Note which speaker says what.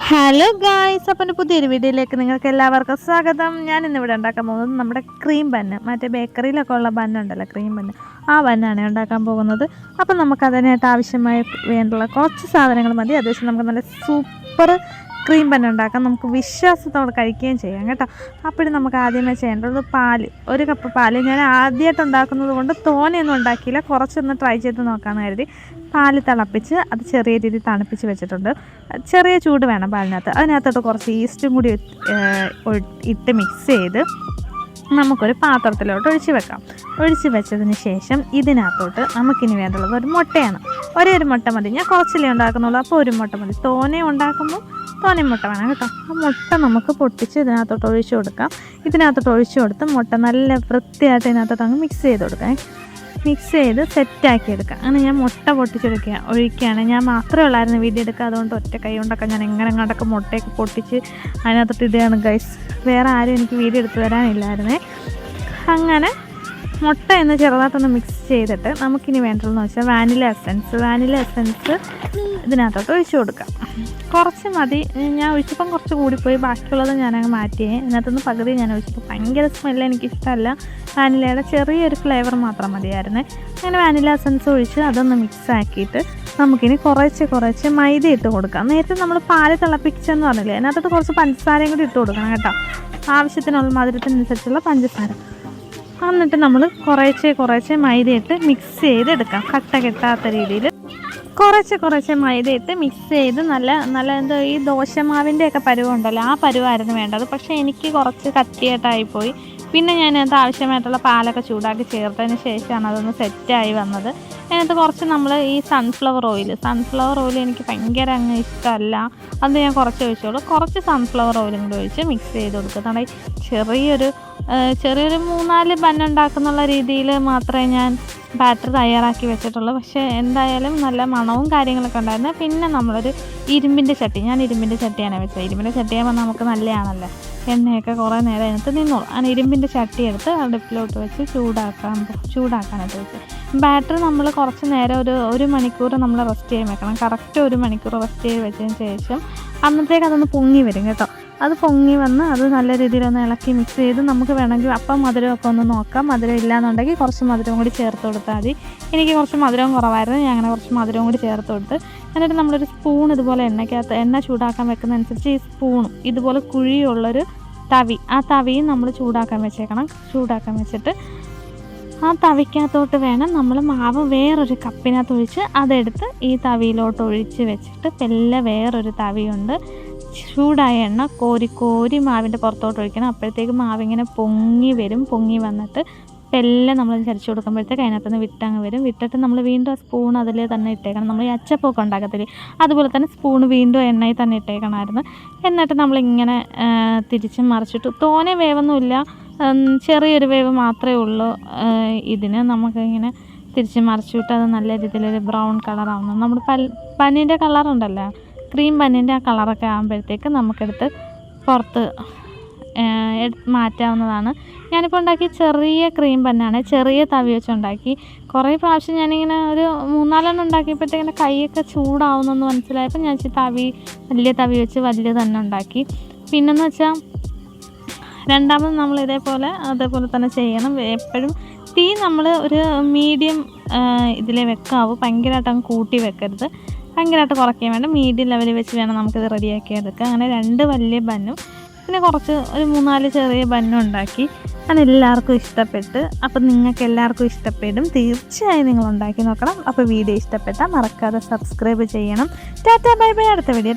Speaker 1: Hello guys, അപ്പം പുതിയൊരു വീഡിയോയിലേക്ക് നിങ്ങൾക്ക് എല്ലാവർക്കും സ്വാഗതം. ഞാൻ ഇന്നിവിടെ ഉണ്ടാക്കാൻ പോകുന്നത് നമ്മുടെ ക്രീം ബന്ന്, മറ്റേ ബേക്കറിയിലൊക്കെ ഉള്ള ബന്നുണ്ടല്ലോ, ക്രീം ബന്ന്, ആ ബന്നാണ് ഉണ്ടാക്കാൻ പോകുന്നത്. അപ്പം നമുക്ക് അതിനായിട്ട് ആവശ്യമായി വേണ്ടുള്ള കുറച്ച് സാധനങ്ങൾ മതി. അത്യാവശ്യം നമുക്ക് നല്ല സൂപ്പർ ക്രീം ബന്ന് ഉണ്ടാക്കാം, നമുക്ക് വിശ്വാസത്തോടെ കഴിക്കുകയും ചെയ്യാം കേട്ടോ. അപ്പോഴും നമുക്ക് ആദ്യമേ ചെയ്യേണ്ടത് പാല്, 1 കപ്പ് പാല്. ഞാൻ ആദ്യമായിട്ട് ഉണ്ടാക്കുന്നത് കൊണ്ട് തോനെയൊന്നും ഉണ്ടാക്കിയില്ല, കുറച്ചൊന്ന് ട്രൈ ചെയ്ത് നോക്കാമെന്ന് കരുതി പാല് തിളപ്പിച്ച് അത് ചെറിയ രീതിയിൽ തണുപ്പിച്ച് വെച്ചിട്ടുണ്ട്. ചെറിയ ചൂട് വേണം പാലിനകത്ത്. അതിനകത്തോട്ട് കുറച്ച് ഈസ്റ്റും കൂടി ഇട്ട് മിക്സ് ചെയ്ത് നമുക്കൊരു പാത്രത്തിലോട്ട് ഒഴിച്ച് വെക്കാം. ഒഴിച്ച് വെച്ചതിന് ശേഷം ഇതിനകത്തോട്ട് നമുക്കിനി വേണ്ടുള്ളത് ഒരു മുട്ടയാണ്. ഒരു മുട്ട മതി, ഞാൻ കുറച്ചിലേ ഉണ്ടാക്കുന്നുള്ളൂ, അപ്പോൾ 1 മുട്ട മതി. തോനെ ഉണ്ടാക്കുമ്പോൾ തോനെ മുട്ട വേണം കേട്ടോ. ആ മുട്ട നമുക്ക് പൊട്ടിച്ച് ഇതിനകത്തോട്ട് ഒഴിച്ച് കൊടുക്കാം. ഇതിനകത്തോട്ട് ഒഴിച്ച് കൊടുത്ത് മുട്ട നല്ല വൃത്തിയായിട്ട് ഇതിനകത്തോട്ട് അങ്ങ് മിക്സ് ചെയ്ത് കൊടുക്കാം. മിക്സ് ചെയ്ത് സെറ്റാക്കി എടുക്കാം. അങ്ങനെ ഞാൻ മുട്ട ഒഴിക്കുകയാണ്. ഞാൻ മാത്രമേ ഉള്ളായിരുന്നു വീഡിയോ എടുക്കുക, അതുകൊണ്ട് ഒറ്റ കൈ കൊണ്ടൊക്കെ ഞാൻ എങ്ങനെ കണ്ടൊക്കെ മുട്ടയൊക്കെ പൊട്ടിച്ച് അതിനകത്തോട്ട് ഇടുകയാണ് ഗൈസ്. വേറെ ആരും എനിക്ക് വീഡിയോ എടുത്ത് തരാനില്ലായിരുന്നേ. അങ്ങനെ മുട്ട എന്ന് ചെറുതായിട്ടൊന്ന് മിക്സ് ചെയ്തിട്ട് നമുക്കിനി വേണ്ടതെന്ന് വെച്ചാൽ വാനില എസൻസ് ഇതിനകത്തോട്ട് ഒഴിച്ച് കൊടുക്കാം. കുറച്ച് മതി, ഞാൻ ഒഴിച്ചപ്പം കുറച്ച് കൂടിപ്പോയി, ബാക്കിയുള്ളത് ഞാനങ്ങ് മാറ്റിയേ. ഇതിനകത്തുനിന്ന് പകുതി ഞാൻ ഒഴിച്ചപ്പോൾ ഭയങ്കര സ്മെല്ല് എനിക്കിഷ്ടമല്ല, വാനിലയുടെ ചെറിയൊരു ഫ്ലേവർ മാത്രം മതിയായിരുന്നേ. അങ്ങനെ വാനില എസൻസ് ഒഴിച്ച് അതൊന്ന് മിക്സ് ആക്കിയിട്ട് നമുക്കിനി കുറച്ച് മൈദ ഇട്ട് കൊടുക്കാം. നേരത്തെ നമ്മൾ പാല് തിളപ്പിച്ചെന്ന് പറഞ്ഞില്ലേ, അതിനകത്തോട്ട് കുറച്ച് പഞ്ചസാരയും കൂടി ഇട്ട് കൊടുക്കണം കേട്ടോ, ആവശ്യത്തിനുള്ള മധുരത്തിനനുസരിച്ചുള്ള പഞ്ചസാര. എന്നിട്ട് നമ്മൾ കുറച്ച് മൈദയിട്ട് മിക്സ് ചെയ്തെടുക്കാം, കട്ട കെട്ടാത്ത രീതിയിൽ കുറച്ച് മൈദയിട്ട് മിക്സ് ചെയ്ത് നല്ല എന്തോ ഈ ദോശമാവിൻ്റെയൊക്കെ പരുവുണ്ടല്ലോ, ആ പരുവായിരുന്നു വേണ്ടത്. പക്ഷേ എനിക്ക് കുറച്ച് കട്ടിയായിട്ടായിപ്പോയി. പിന്നെ ഞാനത് ആവശ്യമായിട്ടുള്ള പാലൊക്കെ ചൂടാക്കി ചേർത്തതിന് ശേഷമാണ് അതൊന്ന് സെറ്റായി വന്നത്. അതിനകത്ത് കുറച്ച് നമ്മൾ ഈ സൺഫ്ലവർ ഓയിൽ എനിക്ക് ഭയങ്കര അങ്ങ് ഇഷ്ടമല്ല, അത് ഞാൻ കുറച്ച് ഒഴിച്ചോളൂ. കുറച്ച് സൺഫ്ലവർ ഓയിലും കൂടി ഒഴിച്ച് മിക്സ് ചെയ്ത് കൊടുക്കുന്നുണ്ട്. ചെറിയൊരു 3-4 ബന്നുണ്ടാക്കുന്നുള്ള രീതിയിൽ മാത്രമേ ഞാൻ ബാറ്റർ തയ്യാറാക്കി വെച്ചിട്ടുള്ളൂ. പക്ഷേ എന്തായാലും നല്ല മണവും കാര്യങ്ങളൊക്കെ ഉണ്ടായിരുന്നു. പിന്നെ നമ്മളൊരു ഇരുമ്പിൻ്റെ ചട്ടി, ഞാൻ ഇരുമ്പിൻ്റെ ചട്ടിയാണ് വെച്ചത്. ഇരുമ്പിൻ്റെ ചട്ടിയാകുമ്പോൾ നമുക്ക് നല്ലതാണല്ലോ, എണ്ണയൊക്കെ കുറേ നേരം അതിനകത്ത് നിന്നോളൂ. അങ്ങനെ ഇരുമ്പിൻ്റെ ചട്ടി എടുത്ത് അടുപ്പിലോട്ട് വെച്ച് ചൂടാക്കാനായിട്ട് വെച്ച് ബാറ്റർ നമ്മൾ കുറച്ച് നേരം ഒരു മണിക്കൂർ നമ്മൾ റെസ്റ്റ് ചെയ്യാൻ വെക്കണം. കറക്റ്റ് 1 മണിക്കൂർ റെസ്റ്റ് ചെയ്ത് വെച്ചതിന് ശേഷം അന്നത്തേക്ക് അതൊന്ന് പൊങ്ങി വരും കേട്ടോ. അത് പൊങ്ങി വന്ന് അത് നല്ല രീതിയിലൊന്ന് ഇളക്കി മിക്സ് ചെയ്ത് നമുക്ക് വേണമെങ്കിൽ അപ്പം മധുരമൊക്കെ ഒന്ന് നോക്കാം. മധുരം ഇല്ലയെന്നുണ്ടെങ്കിൽ കുറച്ച് മധുരം കൂടി ചേർത്ത് കൊടുത്താൽ മതി. എനിക്ക് കുറച്ച് മധുരം കുറവായിരുന്നു, ഞാൻ അങ്ങനെ കുറച്ച് മധുരം കൂടി ചേർത്ത് കൊടുത്ത് എന്നിട്ട് നമ്മളൊരു സ്പൂൺ ഇതുപോലെ എണ്ണ ചൂടാക്കാൻ വെക്കുന്ന അനുസരിച്ച് ഈ സ്പൂണും ഇതുപോലെ കുഴിയുള്ളൊരു തവി, ആ തവിയും നമ്മൾ ചൂടാക്കാൻ വെച്ചിട്ട് ആ തവിക്കകത്തോട്ട് വേണം നമ്മൾ മാവ് വേറൊരു കപ്പിനകത്ത് ഒഴിച്ച് അതെടുത്ത് ഈ തവിയിലോട്ട് ഒഴിച്ച് വെച്ചിട്ട് വേറൊരു തവിയുണ്ട്, ചൂടായ എണ്ണ കോരി മാവിൻ്റെ പുറത്തോട്ട് ഒഴിക്കണം. അപ്പോഴത്തേക്ക് മാവിങ്ങനെ പൊങ്ങി വരും. പൊങ്ങി വന്നിട്ട് നമ്മൾ ചരിച്ചു കൊടുക്കുമ്പോഴത്തേക്ക് അതിനകത്തുനിന്ന് വിട്ടങ്ങ് വരും. വിട്ടിട്ട് നമ്മൾ വീണ്ടും ആ സ്പൂൺ അതിൽ തന്നെ ഇട്ടേക്കണം. നമ്മൾ ഈ അച്ചപ്പൊക്കെ ഉണ്ടാക്കത്തില്ലേ, അതുപോലെ തന്നെ സ്പൂൺ വീണ്ടും എണ്ണയിൽ തന്നെ ഇട്ടേക്കണമായിരുന്നു. എന്നിട്ട് നമ്മളിങ്ങനെ തിരിച്ചും മറിച്ചിട്ട് തോനെ വേവൊന്നുമില്ല, ചെറിയൊരു വേവ് മാത്രമേ ഉള്ളൂ ഇതിന്. നമുക്കിങ്ങനെ തിരിച്ച് മറിച്ചിട്ട് അത് നല്ല രീതിയിലൊരു ബ്രൗൺ കളറാവുന്നു. നമ്മൾ ബന്നിൻ്റെ കളറുണ്ടല്ലോ, ക്രീം ബന്നിൻ്റെ ആ കളറൊക്കെ ആകുമ്പോഴത്തേക്ക് നമുക്കെടുത്ത് പുറത്ത് മാറ്റാവുന്നതാണ്. ഞാനിപ്പോൾ ഉണ്ടാക്കി ചെറിയ ക്രീം ബന്നാണ്, ചെറിയ തവി വെച്ചുണ്ടാക്കി. കുറേ പ്രാവശ്യം ഞാനിങ്ങനെ ഒരു 3-4 ഉണ്ടാക്കിയപ്പോഴത്തേക്കിങ്ങനെ കൈയൊക്കെ ചൂടാവുന്നെന്ന് മനസ്സിലായപ്പോൾ ഞാൻ വലിയ തവി വെച്ച് വലിയ തന്നെ ഉണ്ടാക്കി. പിന്നെന്ന് വെച്ചാൽ രണ്ടാമത് നമ്മൾ അതേപോലെ തന്നെ ചെയ്യണം. എപ്പോഴും തീ നമ്മൾ ഒരു മീഡിയം ഇതിലേ വെക്കാവൂ, ഭയങ്കരമായിട്ട് അങ്ങ് കൂട്ടി വെക്കരുത്, ഭയങ്കരമായിട്ട് കുറയ്ക്കാൻ വേണ്ട, മീഡിയം ലെവലിൽ വെച്ച് വേണം നമുക്കിത് റെഡിയാക്കി എടുക്കുക. അങ്ങനെ 2 വലിയ ബന്നും പിന്നെ കുറച്ച് ഒരു 3-4 ചെറിയ ബന്നും ഉണ്ടാക്കി. അതെല്ലാവർക്കും ഇഷ്ടപ്പെട്ട്. അപ്പം നിങ്ങൾക്ക് എല്ലാവർക്കും ഇഷ്ടപ്പെടും, തീർച്ചയായും നിങ്ങൾ ഉണ്ടാക്കി നോക്കണം. അപ്പോൾ വീഡിയോ ഇഷ്ടപ്പെട്ടാൽ മറക്കാതെ സബ്സ്ക്രൈബ് ചെയ്യണം. ടാറ്റാ ബൈ ബൈ, അടുത്ത വീഡിയോ.